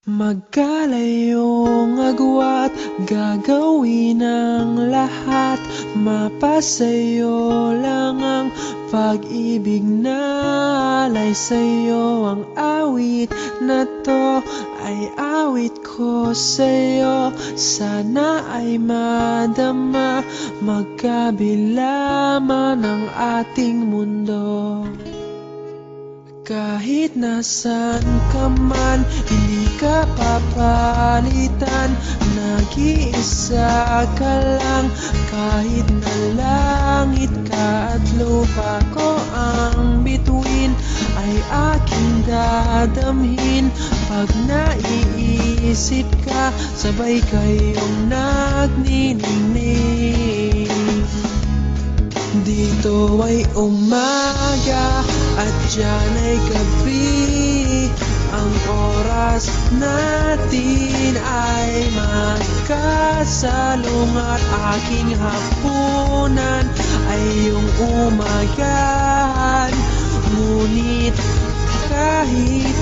Magkalayong agwat, gagawin ang lahat. Mapasayo lang ang pag-ibig na alay sa'yo. Ang awit na to ay awit ko sa'yo. Sana ay madama, magkabila man ang ating mundo. Kahit nasan ka man, hindi ka papalitan. Nag-iisa ka lang, kahit na langit ka at lupa ko ang bituin, ay aking dadamhin. Pag naiisip ka, sabay kayong nagniningning. Dito ay umaga at diyan ay gabi. Ang oras natin ay magkasalungat. Aking hapunan ay iyong umagahan. Ngunit kahit